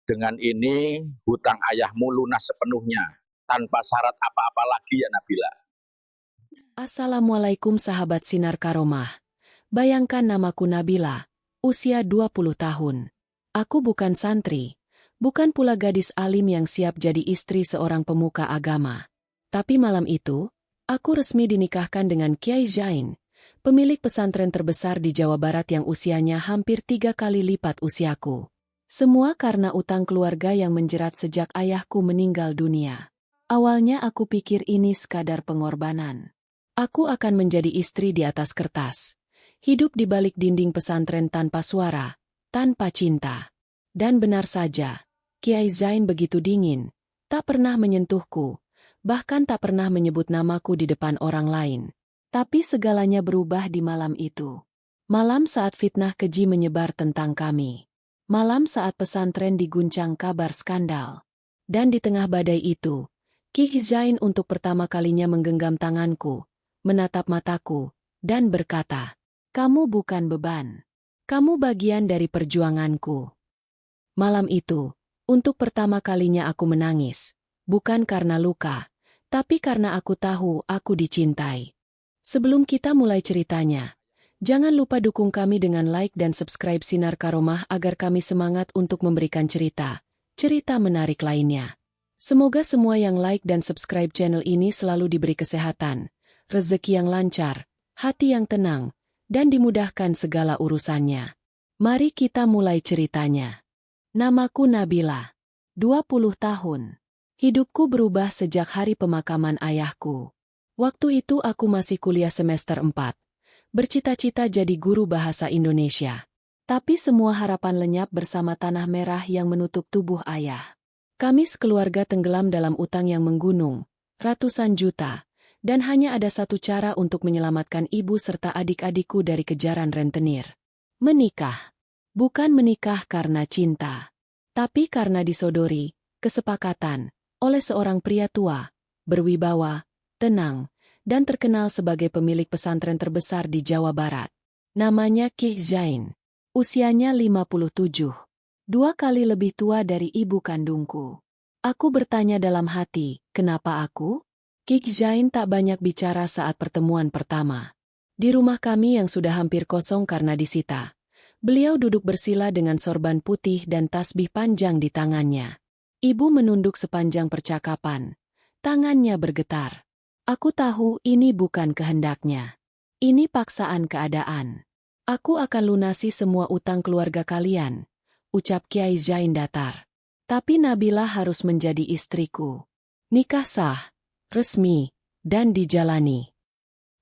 Dengan ini hutang ayahmu lunas sepenuhnya, tanpa syarat apa-apa lagi ya Nabila. Assalamualaikum sahabat Sinar Karomah. Bayangkan namaku Nabila, usia 20 tahun. Aku bukan santri, bukan pula gadis alim yang siap jadi istri seorang pemuka agama. Tapi malam itu, aku resmi dinikahkan dengan Kiai Zain, pemilik pesantren terbesar di Jawa Barat yang usianya hampir 3 kali lipat usiaku. Semua karena utang keluarga yang menjerat sejak ayahku meninggal dunia. Awalnya aku pikir ini sekadar pengorbanan. Aku akan menjadi istri di atas kertas. Hidup di balik dinding pesantren tanpa suara, tanpa cinta. Dan benar saja, Kiai Zain begitu dingin, tak pernah menyentuhku, bahkan tak pernah menyebut namaku di depan orang lain. Tapi segalanya berubah di malam itu. Malam saat fitnah keji menyebar tentang kami. Malam saat pesantren diguncang kabar skandal. Dan di tengah badai itu, Kiai Zain untuk pertama kalinya menggenggam tanganku, menatap mataku, dan berkata, "Kamu bukan beban. Kamu bagian dari perjuanganku." Malam itu, untuk pertama kalinya aku menangis, bukan karena luka, tapi karena aku tahu aku dicintai. Sebelum kita mulai ceritanya, jangan lupa dukung kami dengan like dan subscribe Sinar Karomah agar kami semangat untuk memberikan cerita menarik lainnya. Semoga semua yang like dan subscribe channel ini selalu diberi kesehatan, rezeki yang lancar, hati yang tenang, dan dimudahkan segala urusannya. Mari kita mulai ceritanya. Namaku Nabila, 20 tahun. Hidupku berubah sejak hari pemakaman ayahku. Waktu itu aku masih kuliah semester 4, bercita-cita jadi guru bahasa Indonesia. Tapi semua harapan lenyap bersama tanah merah yang menutup tubuh ayah. Kami sekeluarga tenggelam dalam utang yang menggunung, ratusan juta, dan hanya ada satu cara untuk menyelamatkan ibu serta adik-adikku dari kejaran rentenir. Menikah. Bukan menikah karena cinta, tapi karena disodori, kesepakatan, oleh seorang pria tua, berwibawa, tenang, dan terkenal sebagai pemilik pesantren terbesar di Jawa Barat. Namanya Kiai Zain. Usianya 57. 2 kali lebih tua dari ibu kandungku. Aku bertanya dalam hati, kenapa aku? Kiai Zain tak banyak bicara saat pertemuan pertama. Di rumah kami yang sudah hampir kosong karena disita, beliau duduk bersila dengan sorban putih dan tasbih panjang di tangannya. Ibu menunduk sepanjang percakapan. Tangannya bergetar. Aku tahu ini bukan kehendaknya. Ini paksaan keadaan. Aku akan lunasi semua utang keluarga kalian, ucap Kiai Zain datar. Tapi Nabila harus menjadi istriku. Nikah sah, resmi, dan dijalani.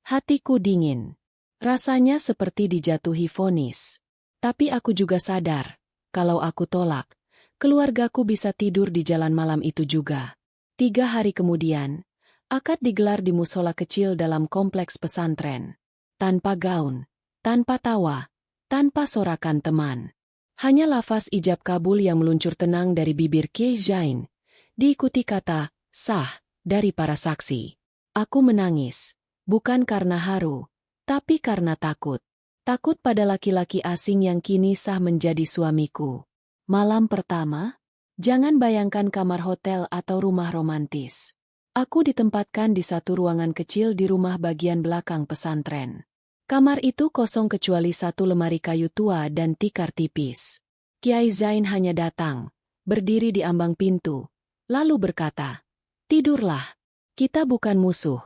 Hatiku dingin. Rasanya seperti dijatuhi vonis. Tapi aku juga sadar, kalau aku tolak, keluargaku bisa tidur di jalan malam itu juga. 3 hari kemudian, akad digelar di musola kecil dalam kompleks pesantren. Tanpa gaun, tanpa tawa, tanpa sorakan teman. Hanya lafaz ijab kabul yang meluncur tenang dari bibir Kiai Zain, diikuti kata, sah, dari para saksi. Aku menangis, bukan karena haru, tapi karena takut. Takut pada laki-laki asing yang kini sah menjadi suamiku. Malam pertama, jangan bayangkan kamar hotel atau rumah romantis. Aku ditempatkan di satu ruangan kecil di rumah bagian belakang pesantren. Kamar itu kosong kecuali satu lemari kayu tua dan tikar tipis. Kiai Zain hanya datang, berdiri di ambang pintu, lalu berkata, "Tidurlah, kita bukan musuh,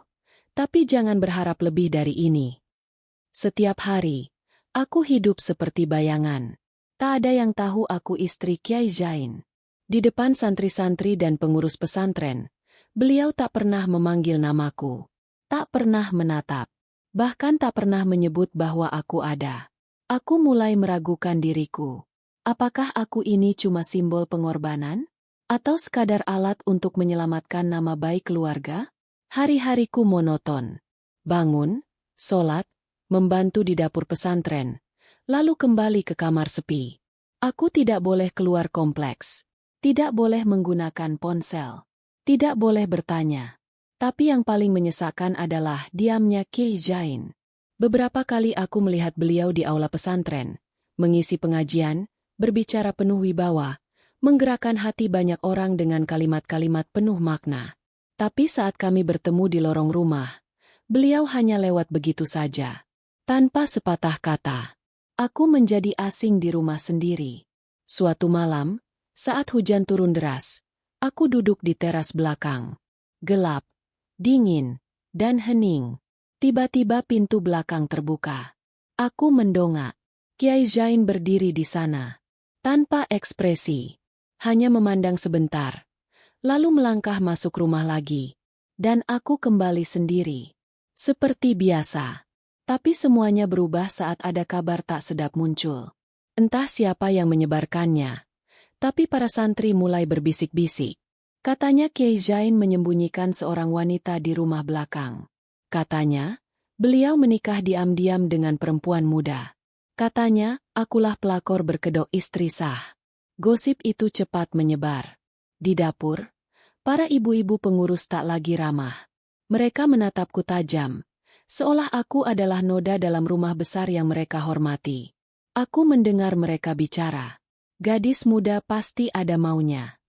tapi jangan berharap lebih dari ini." Setiap hari, aku hidup seperti bayangan. Tak ada yang tahu aku istri Kiai Zain. Di depan santri-santri dan pengurus pesantren, beliau tak pernah memanggil namaku, tak pernah menatap, bahkan tak pernah menyebut bahwa aku ada. Aku mulai meragukan diriku. Apakah aku ini cuma simbol pengorbanan? Atau sekadar alat untuk menyelamatkan nama baik keluarga? Hari-hariku monoton. Bangun, sholat, membantu di dapur pesantren, lalu kembali ke kamar sepi. Aku tidak boleh keluar kompleks, tidak boleh menggunakan ponsel. Tidak boleh bertanya. Tapi yang paling menyesakkan adalah diamnya Kiai Zain. Beberapa kali aku melihat beliau di aula pesantren, mengisi pengajian, berbicara penuh wibawa, menggerakkan hati banyak orang dengan kalimat-kalimat penuh makna. Tapi saat kami bertemu di lorong rumah, beliau hanya lewat begitu saja. Tanpa sepatah kata, aku menjadi asing di rumah sendiri. Suatu malam, saat hujan turun deras, aku duduk di teras belakang. Gelap, dingin, dan hening. Tiba-tiba pintu belakang terbuka. Aku mendongak. Kiai Zain berdiri di sana. Tanpa ekspresi. Hanya memandang sebentar. Lalu melangkah masuk rumah lagi. Dan aku kembali sendiri. Seperti biasa. Tapi semuanya berubah saat ada kabar tak sedap muncul. Entah siapa yang menyebarkannya. Tapi para santri mulai berbisik-bisik. Katanya Kiai Zain menyembunyikan seorang wanita di rumah belakang. Katanya, beliau menikah diam-diam dengan perempuan muda. Katanya, akulah pelakor berkedok istri sah. Gosip itu cepat menyebar. Di dapur, para ibu-ibu pengurus tak lagi ramah. Mereka menatapku tajam, seolah aku adalah noda dalam rumah besar yang mereka hormati. Aku mendengar mereka bicara. Gadis muda pasti ada maunya.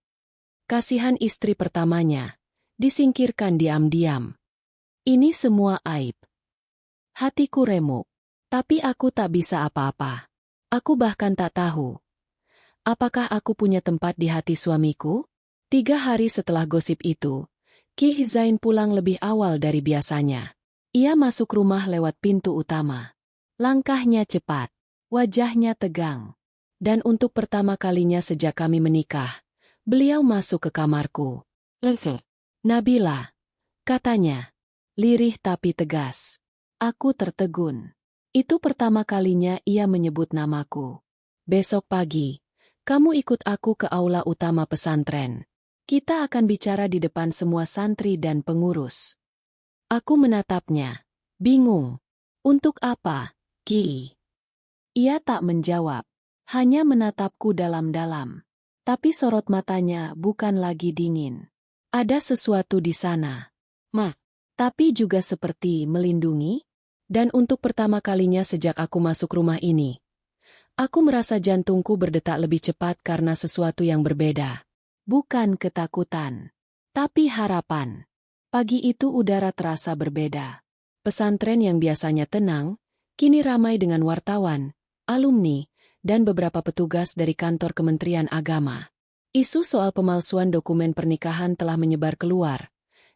Kasihan istri pertamanya, disingkirkan diam-diam. Ini semua aib. Hatiku remuk, tapi aku tak bisa apa-apa. Aku bahkan tak tahu. Apakah aku punya tempat di hati suamiku? 3 hari setelah gosip itu, Kiai Zain pulang lebih awal dari biasanya. Ia masuk rumah lewat pintu utama. Langkahnya cepat, wajahnya tegang. Dan untuk pertama kalinya sejak kami menikah, beliau masuk ke kamarku. Nabila, katanya. Lirih tapi tegas. Aku tertegun. Itu pertama kalinya ia menyebut namaku. Besok pagi, kamu ikut aku ke aula utama pesantren. Kita akan bicara di depan semua santri dan pengurus. Aku menatapnya. Bingung. Untuk apa, Ki? Ia tak menjawab. Hanya menatapku dalam-dalam. Tapi sorot matanya bukan lagi dingin. Ada sesuatu di sana. Tapi juga seperti melindungi. Dan untuk pertama kalinya sejak aku masuk rumah ini, aku merasa jantungku berdetak lebih cepat karena sesuatu yang berbeda. Bukan ketakutan, tapi harapan. Pagi itu udara terasa berbeda. Pesantren yang biasanya tenang, kini ramai dengan wartawan, alumni, dan beberapa petugas dari kantor Kementerian Agama. Isu soal pemalsuan dokumen pernikahan telah menyebar keluar.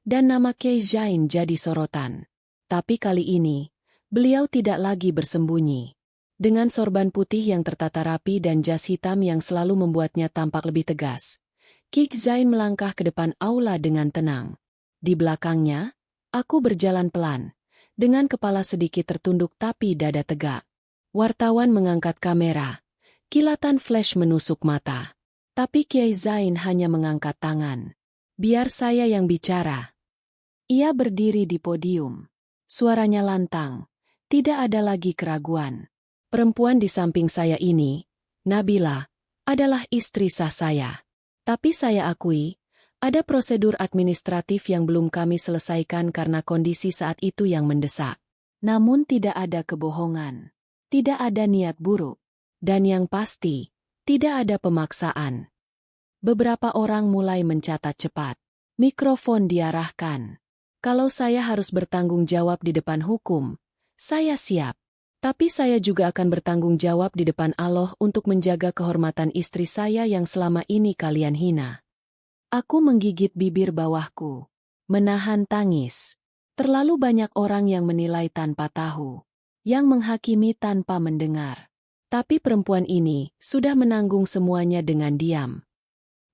Dan nama Kiai Zain jadi sorotan. Tapi kali ini, beliau tidak lagi bersembunyi. Dengan sorban putih yang tertata rapi dan jas hitam yang selalu membuatnya tampak lebih tegas, Kiai Zain melangkah ke depan aula dengan tenang. Di belakangnya, aku berjalan pelan, dengan kepala sedikit tertunduk tapi dada tegak. Wartawan mengangkat kamera. Kilatan flash menusuk mata. Tapi Kiai Zain hanya mengangkat tangan. Biar saya yang bicara. Ia berdiri di podium. Suaranya lantang. Tidak ada lagi keraguan. Perempuan di samping saya ini, Nabila, adalah istri sah saya. Tapi saya akui, ada prosedur administratif yang belum kami selesaikan karena kondisi saat itu yang mendesak. Namun tidak ada kebohongan. Tidak ada niat buruk. Dan yang pasti, tidak ada pemaksaan. Beberapa orang mulai mencatat cepat. Mikrofon diarahkan. Kalau saya harus bertanggung jawab di depan hukum, saya siap. Tapi saya juga akan bertanggung jawab di depan Allah untuk menjaga kehormatan istri saya yang selama ini kalian hina. Aku menggigit bibir bawahku. Menahan tangis. Terlalu banyak orang yang menilai tanpa tahu. Yang menghakimi tanpa mendengar. Tapi perempuan ini sudah menanggung semuanya dengan diam.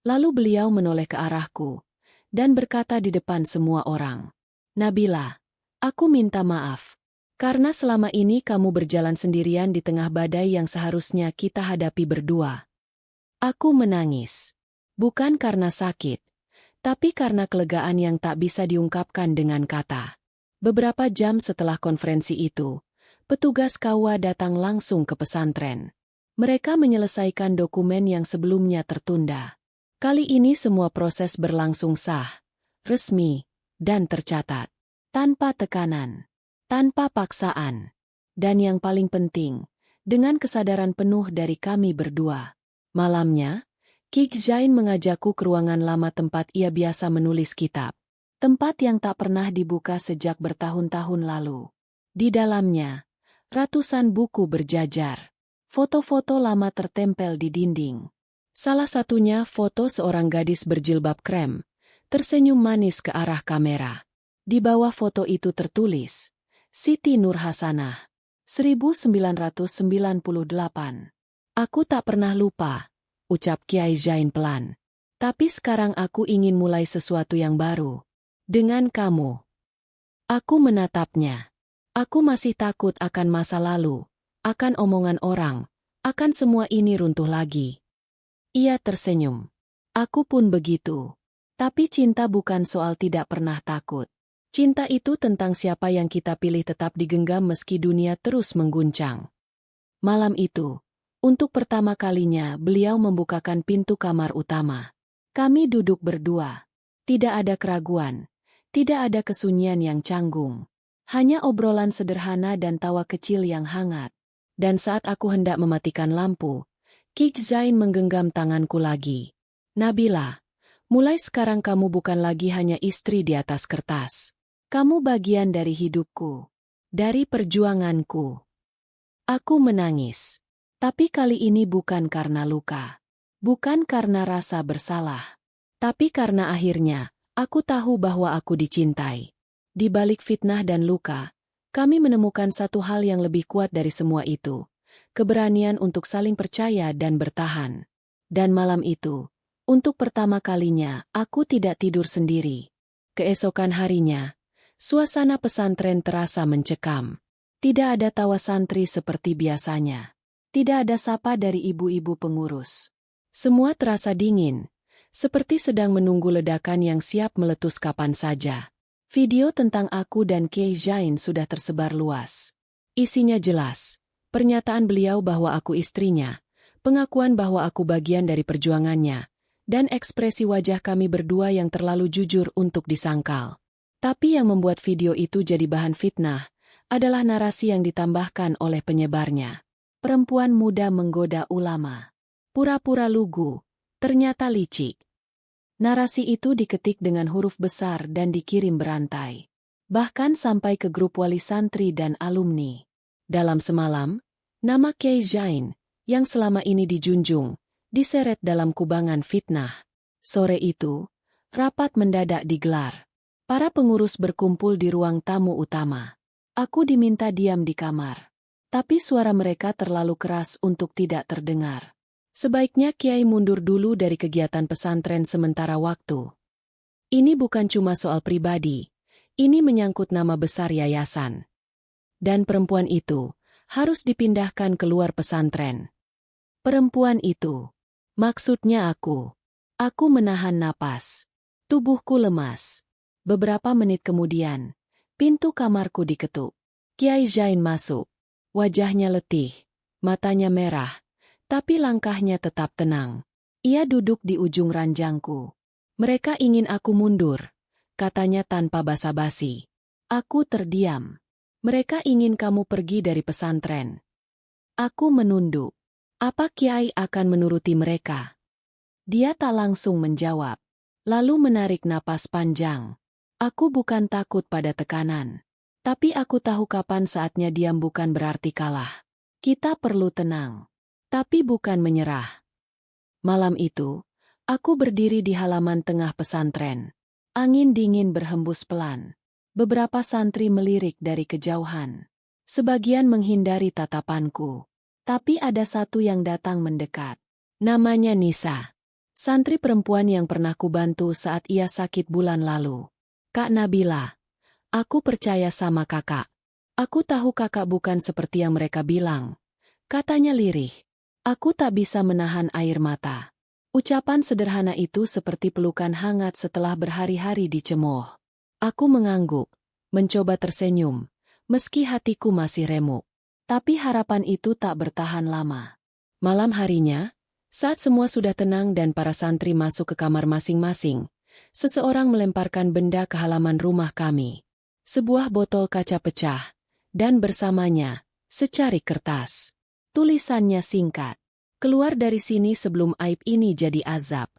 Lalu beliau menoleh ke arahku dan berkata di depan semua orang, Nabila, aku minta maaf. Karena selama ini kamu berjalan sendirian di tengah badai yang seharusnya kita hadapi berdua. Aku menangis. Bukan karena sakit, tapi karena kelegaan yang tak bisa diungkapkan dengan kata. Beberapa jam setelah konferensi itu, petugas KUA datang langsung ke pesantren. Mereka menyelesaikan dokumen yang sebelumnya tertunda. Kali ini semua proses berlangsung sah, resmi, dan tercatat. Tanpa tekanan, tanpa paksaan. Dan yang paling penting, dengan kesadaran penuh dari kami berdua. Malamnya, Ki Zain mengajakku ke ruangan lama tempat ia biasa menulis kitab. Tempat yang tak pernah dibuka sejak bertahun-tahun lalu. Di dalamnya, ratusan buku berjajar. Foto-foto lama tertempel di dinding. Salah satunya foto seorang gadis berjilbab krem, tersenyum manis ke arah kamera. Di bawah foto itu tertulis, Siti Nurhasanah, 1998. Aku tak pernah lupa, ucap Kiai Zain pelan. Tapi sekarang aku ingin mulai sesuatu yang baru. Dengan kamu. Aku menatapnya. Aku masih takut akan masa lalu, akan omongan orang, akan semua ini runtuh lagi. Ia tersenyum. Aku pun begitu. Tapi cinta bukan soal tidak pernah takut. Cinta itu tentang siapa yang kita pilih tetap digenggam meski dunia terus mengguncang. Malam itu, untuk pertama kalinya beliau membukakan pintu kamar utama. Kami duduk berdua. Tidak ada keraguan. Tidak ada kesunyian yang canggung. Hanya obrolan sederhana dan tawa kecil yang hangat. Dan saat aku hendak mematikan lampu, Ki Zain menggenggam tanganku lagi. Nabila, mulai sekarang kamu bukan lagi hanya istri di atas kertas. Kamu bagian dari hidupku. Dari perjuanganku. Aku menangis. Tapi kali ini bukan karena luka. Bukan karena rasa bersalah. Tapi karena akhirnya, aku tahu bahwa aku dicintai. Di balik fitnah dan luka, kami menemukan satu hal yang lebih kuat dari semua itu. Keberanian untuk saling percaya dan bertahan. Dan malam itu, untuk pertama kalinya, aku tidak tidur sendiri. Keesokan harinya, suasana pesantren terasa mencekam. Tidak ada tawa santri seperti biasanya. Tidak ada sapa dari ibu-ibu pengurus. Semua terasa dingin, seperti sedang menunggu ledakan yang siap meletus kapan saja. Video tentang aku dan Kiai Zain sudah tersebar luas. Isinya jelas, pernyataan beliau bahwa aku istrinya, pengakuan bahwa aku bagian dari perjuangannya, dan ekspresi wajah kami berdua yang terlalu jujur untuk disangkal. Tapi yang membuat video itu jadi bahan fitnah adalah narasi yang ditambahkan oleh penyebarnya. Perempuan muda menggoda ulama. Pura-pura lugu, ternyata licik. Narasi itu diketik dengan huruf besar dan dikirim berantai. Bahkan sampai ke grup wali santri dan alumni. Dalam semalam, nama Kiai Zain, yang selama ini dijunjung, diseret dalam kubangan fitnah. Sore itu, rapat mendadak digelar. Para pengurus berkumpul di ruang tamu utama. Aku diminta diam di kamar. Tapi suara mereka terlalu keras untuk tidak terdengar. Sebaiknya Kiai mundur dulu dari kegiatan pesantren sementara waktu. Ini bukan cuma soal pribadi. Ini menyangkut nama besar yayasan. Dan perempuan itu harus dipindahkan keluar pesantren. Perempuan itu. Maksudnya aku. Aku menahan napas. Tubuhku lemas. Beberapa menit kemudian, pintu kamarku diketuk. Kiai Zain masuk. Wajahnya letih, matanya merah, tapi langkahnya tetap tenang. Ia duduk di ujung ranjangku. Mereka ingin aku mundur, katanya tanpa basa-basi. Aku terdiam. Mereka ingin kamu pergi dari pesantren. Aku menunduk. Apa Kiai akan menuruti mereka? Dia tak langsung menjawab, lalu menarik napas panjang. Aku bukan takut pada tekanan. Tapi aku tahu kapan saatnya diam bukan berarti kalah. Kita perlu tenang. Tapi bukan menyerah. Malam itu, aku berdiri di halaman tengah pesantren. Angin dingin berhembus pelan. Beberapa santri melirik dari kejauhan. Sebagian menghindari tatapanku. Tapi ada satu yang datang mendekat. Namanya Nisa. Santri perempuan yang pernah kubantu saat ia sakit bulan lalu. Kak Nabila, aku percaya sama kakak. Aku tahu kakak bukan seperti yang mereka bilang. Katanya lirih. Aku tak bisa menahan air mata. Ucapan sederhana itu seperti pelukan hangat setelah berhari-hari dicemooh. Aku mengangguk, mencoba tersenyum, meski hatiku masih remuk. Tapi harapan itu tak bertahan lama. Malam harinya, saat semua sudah tenang dan para santri masuk ke kamar masing-masing, seseorang melemparkan benda ke halaman rumah kami. Sebuah botol kaca pecah, dan bersamanya, secari kertas. Tulisannya singkat. Keluar dari sini sebelum aib ini jadi azab.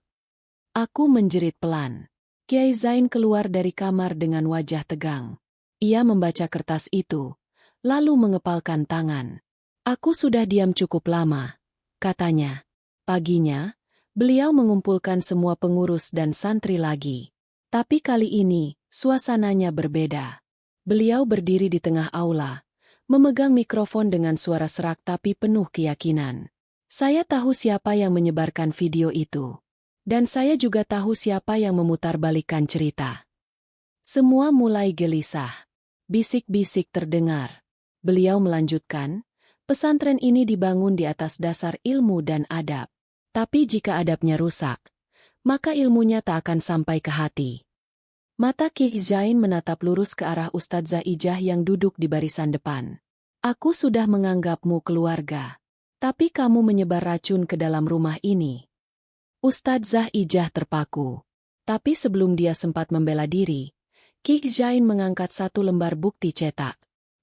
Aku menjerit pelan. Kiai Zain keluar dari kamar dengan wajah tegang. Ia membaca kertas itu, lalu mengepalkan tangan. Aku sudah diam cukup lama, katanya. Paginya, beliau mengumpulkan semua pengurus dan santri lagi. Tapi kali ini, suasananya berbeda. Beliau berdiri di tengah aula, memegang mikrofon dengan suara serak tapi penuh keyakinan. Saya tahu siapa yang menyebarkan video itu. Dan saya juga tahu siapa yang memutarbalikkan cerita. Semua mulai gelisah. Bisik-bisik terdengar. Beliau melanjutkan, pesantren ini dibangun di atas dasar ilmu dan adab. Tapi jika adabnya rusak, maka ilmunya tak akan sampai ke hati. Mata Kiai Zain menatap lurus ke arah Ustadzah Ijah yang duduk di barisan depan. Aku sudah menganggapmu keluarga. Tapi kamu menyebar racun ke dalam rumah ini. Ustadzah Ijah terpaku. Tapi sebelum dia sempat membela diri, Kiai Zain mengangkat satu lembar bukti cetak.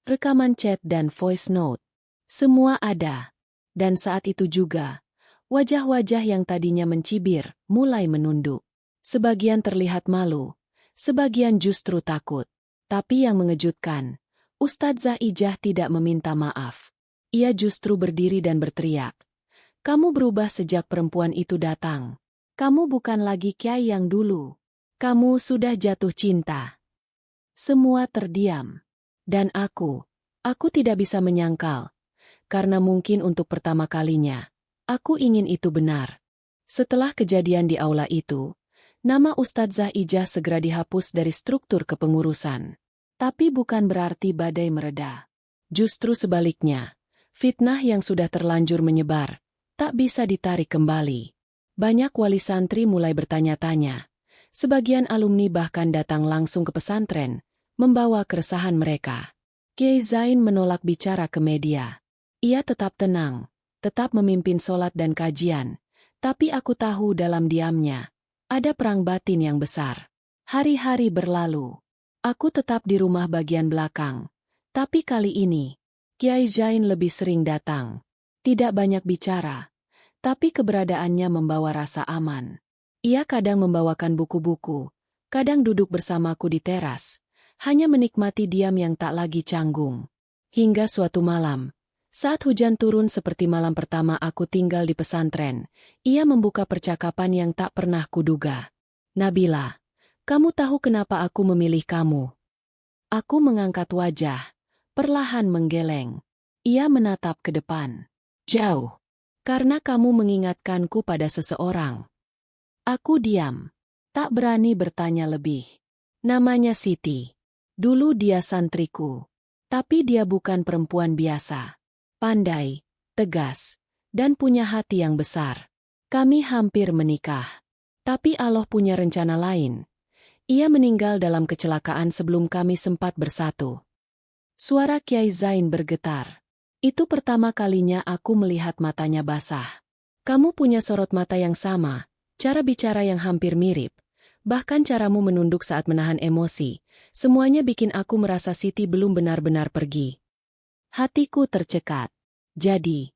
Rekaman chat dan voice note. Semua ada. Dan saat itu juga, wajah-wajah yang tadinya mencibir, mulai menunduk. Sebagian terlihat malu, sebagian justru takut. Tapi yang mengejutkan, Ustadzah Ijah tidak meminta maaf. Ia justru berdiri dan berteriak. Kamu berubah sejak perempuan itu datang. Kamu bukan lagi kiai yang dulu. Kamu sudah jatuh cinta. Semua terdiam. Dan aku tidak bisa menyangkal. Karena mungkin untuk pertama kalinya, aku ingin itu benar. Setelah kejadian di aula itu, nama Ustadzah Ijah segera dihapus dari struktur kepengurusan. Tapi bukan berarti badai mereda. Justru sebaliknya, fitnah yang sudah terlanjur menyebar, tak bisa ditarik kembali. Banyak wali santri mulai bertanya-tanya. Sebagian alumni bahkan datang langsung ke pesantren, membawa keresahan mereka. Kiai Zain menolak bicara ke media. Ia tetap tenang, tetap memimpin sholat dan kajian. Tapi aku tahu dalam diamnya, ada perang batin yang besar. Hari-hari berlalu. Aku tetap di rumah bagian belakang. Tapi kali ini, Kiai Zain lebih sering datang. Tidak banyak bicara. Tapi keberadaannya membawa rasa aman. Ia kadang membawakan buku-buku, kadang duduk bersamaku di teras, hanya menikmati diam yang tak lagi canggung. Hingga suatu malam, saat hujan turun seperti malam pertama aku tinggal di pesantren, ia membuka percakapan yang tak pernah kuduga. Nabila, kamu tahu kenapa aku memilih kamu? Aku mengangkat wajah, perlahan menggeleng. Ia menatap ke depan. Jauh. Karena kamu mengingatkanku pada seseorang. Aku diam. Tak berani bertanya lebih. Namanya Siti. Dulu dia santriku. Tapi dia bukan perempuan biasa. Pandai, tegas, dan punya hati yang besar. Kami hampir menikah. Tapi Allah punya rencana lain. Ia meninggal dalam kecelakaan sebelum kami sempat bersatu. Suara Kiai Zain bergetar. Itu pertama kalinya aku melihat matanya basah. Kamu punya sorot mata yang sama, cara bicara yang hampir mirip, bahkan caramu menunduk saat menahan emosi. Semuanya bikin aku merasa Siti belum benar-benar pergi. Hatiku tercekat. Jadi,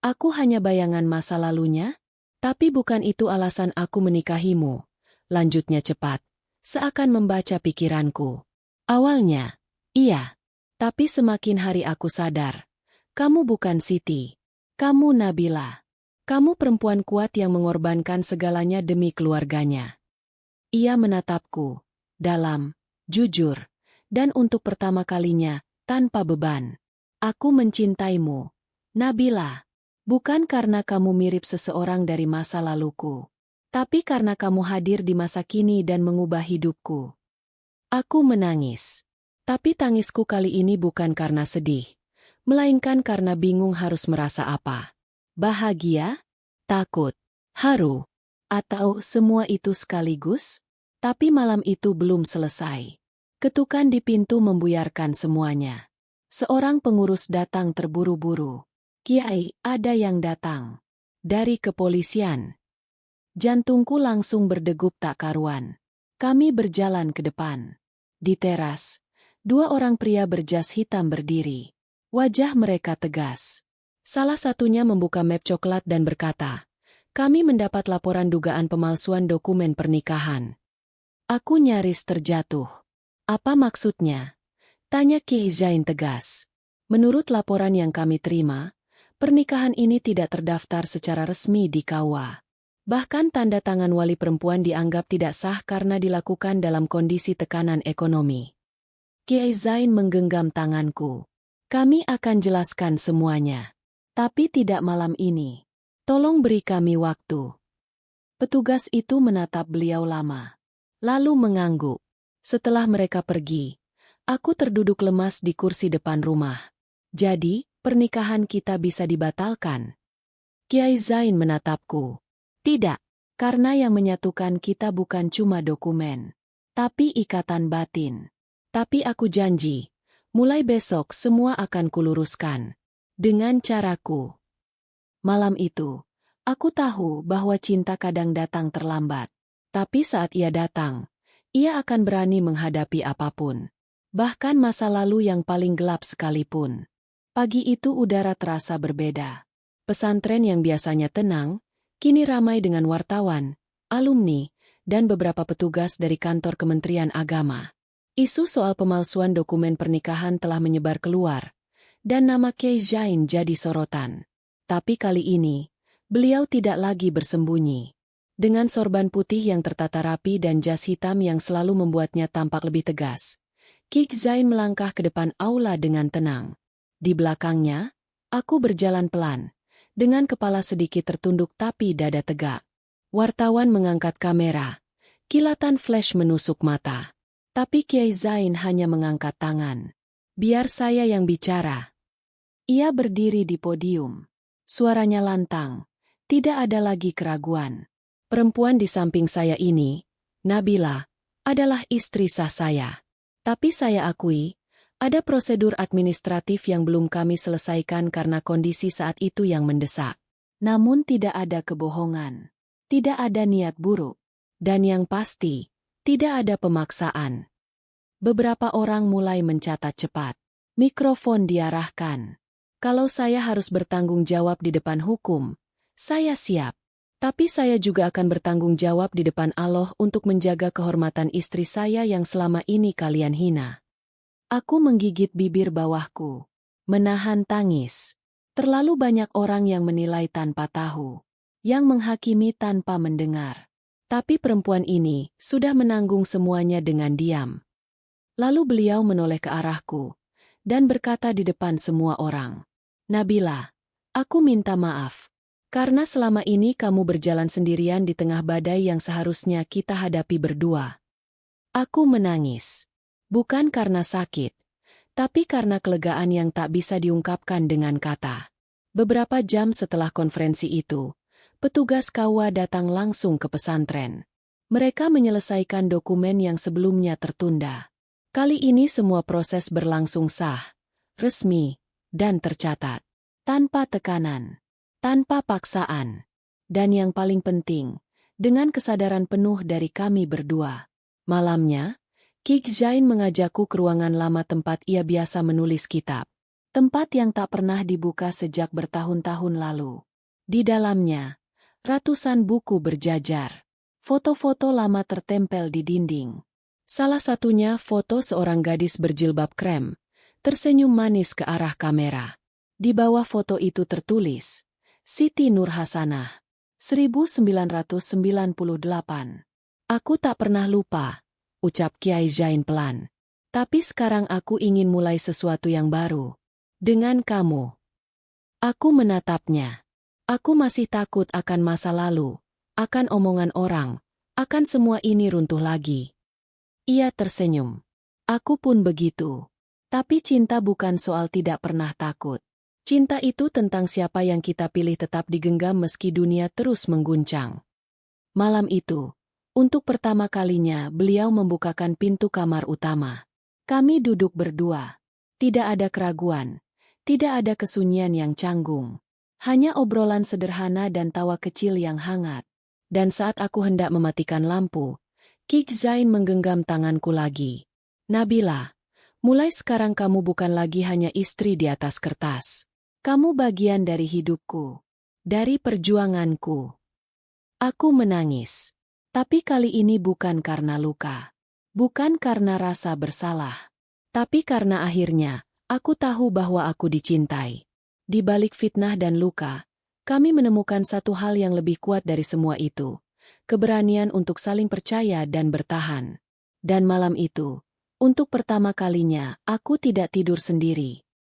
aku hanya bayangan masa lalunya? Tapi bukan itu alasan aku menikahimu. Lanjutnya cepat, seakan membaca pikiranku. Awalnya, iya. Tapi semakin hari aku sadar. Kamu bukan Siti. Kamu Nabila. Kamu perempuan kuat yang mengorbankan segalanya demi keluarganya. Ia menatapku, dalam, jujur, dan untuk pertama kalinya, tanpa beban. Aku mencintaimu, Nabila. Bukan karena kamu mirip seseorang dari masa laluku. Tapi karena kamu hadir di masa kini dan mengubah hidupku. Aku menangis. Tapi tangisku kali ini bukan karena sedih. Melainkan karena bingung harus merasa apa. Bahagia? Takut? Haru? Atau semua itu sekaligus? Tapi malam itu belum selesai. Ketukan di pintu membuyarkan semuanya. Seorang pengurus datang terburu-buru. Kiai, ada yang datang. Dari kepolisian. Jantungku langsung berdegup tak karuan. Kami berjalan ke depan. Di teras, dua orang pria berjas hitam berdiri. Wajah mereka tegas. Salah satunya membuka map coklat dan berkata, "Kami mendapat laporan dugaan pemalsuan dokumen pernikahan." Aku nyaris terjatuh. "Apa maksudnya?" tanya Ki Zain tegas. "Menurut laporan yang kami terima, pernikahan ini tidak terdaftar secara resmi di KUA. Bahkan tanda tangan wali perempuan dianggap tidak sah karena dilakukan dalam kondisi tekanan ekonomi." Ki Zain menggenggam tanganku. "Kami akan jelaskan semuanya. Tapi tidak malam ini. Tolong beri kami waktu." Petugas itu menatap beliau lama. Lalu mengangguk. Setelah mereka pergi, aku terduduk lemas di kursi depan rumah. "Jadi, pernikahan kita bisa dibatalkan?" Kiai Zain menatapku. "Tidak, karena yang menyatukan kita bukan cuma dokumen, tapi ikatan batin. Tapi aku janji, mulai besok semua akan kuluruskan. Dengan caraku." Malam itu, aku tahu bahwa cinta kadang datang terlambat. Tapi saat ia datang, ia akan berani menghadapi apapun. Bahkan masa lalu yang paling gelap sekalipun. Pagi itu udara terasa berbeda. Pesantren yang biasanya tenang, kini ramai dengan wartawan, alumni, dan beberapa petugas dari kantor Kementerian Agama. Isu soal pemalsuan dokumen pernikahan telah menyebar keluar, dan nama Kiai Zain jadi sorotan. Tapi kali ini, beliau tidak lagi bersembunyi. Dengan sorban putih yang tertata rapi dan jas hitam yang selalu membuatnya tampak lebih tegas, Kiai Zain melangkah ke depan aula dengan tenang. Di belakangnya, aku berjalan pelan, dengan kepala sedikit tertunduk tapi dada tegak. Wartawan mengangkat kamera. Kilatan flash menusuk mata. Tapi Kiai Zain hanya mengangkat tangan. "Biar saya yang bicara." Ia berdiri di podium. Suaranya lantang. Tidak ada lagi keraguan. "Perempuan di samping saya ini, Nabila, adalah istri sah saya. Tapi saya akui, ada prosedur administratif yang belum kami selesaikan karena kondisi saat itu yang mendesak. Namun tidak ada kebohongan. Tidak ada niat buruk. Dan yang pasti, tidak ada pemaksaan." Beberapa orang mulai mencatat cepat. Mikrofon diarahkan. "Kalau saya harus bertanggung jawab di depan hukum, saya siap. Tapi saya juga akan bertanggung jawab di depan Allah untuk menjaga kehormatan istri saya yang selama ini kalian hina." Aku menggigit bibir bawahku. Menahan tangis. Terlalu banyak orang yang menilai tanpa tahu. Yang menghakimi tanpa mendengar. Tapi perempuan ini sudah menanggung semuanya dengan diam. Lalu beliau menoleh ke arahku dan berkata di depan semua orang, "Nabila, aku minta maaf. Karena selama ini kamu berjalan sendirian di tengah badai yang seharusnya kita hadapi berdua." Aku menangis. Bukan karena sakit, tapi karena kelegaan yang tak bisa diungkapkan dengan kata. Beberapa jam setelah konferensi itu, petugas KUA datang langsung ke pesantren. Mereka menyelesaikan dokumen yang sebelumnya tertunda. Kali ini semua proses berlangsung sah, resmi, dan tercatat. Tanpa tekanan, tanpa paksaan. Dan yang paling penting, dengan kesadaran penuh dari kami berdua. Malamnya, Kiai Zain mengajakku ke ruangan lama tempat ia biasa menulis kitab. Tempat yang tak pernah dibuka sejak bertahun-tahun lalu. Di dalamnya, ratusan buku berjajar. Foto-foto lama tertempel di dinding. Salah satunya foto seorang gadis berjilbab krem, tersenyum manis ke arah kamera. Di bawah foto itu tertulis, Siti Nur Hasanah, 1998. "Aku tak pernah lupa," ucap Kiai Zain pelan. "Tapi sekarang aku ingin mulai sesuatu yang baru. Dengan kamu." Aku menatapnya. Aku masih takut akan masa lalu, akan omongan orang, akan semua ini runtuh lagi. Ia tersenyum. Aku pun begitu. Tapi cinta bukan soal tidak pernah takut. Cinta itu tentang siapa yang kita pilih tetap digenggam meski dunia terus mengguncang. Malam itu, untuk pertama kalinya beliau membukakan pintu kamar utama. Kami duduk berdua. Tidak ada keraguan. Tidak ada kesunyian yang canggung. Hanya obrolan sederhana dan tawa kecil yang hangat. Dan saat aku hendak mematikan lampu, Kiai Zain menggenggam tanganku lagi. "Nabila, mulai sekarang kamu bukan lagi hanya istri di atas kertas. Kamu bagian dari hidupku, dari perjuanganku. Aku menangis. Tapi kali ini bukan karena luka. Bukan karena rasa bersalah. Tapi karena akhirnya, aku tahu bahwa aku dicintai. Di balik fitnah dan luka, kami menemukan satu hal yang lebih kuat dari semua itu. Keberanian untuk saling percaya dan bertahan. Dan malam itu, untuk pertama kalinya, aku tidak tidur sendiri.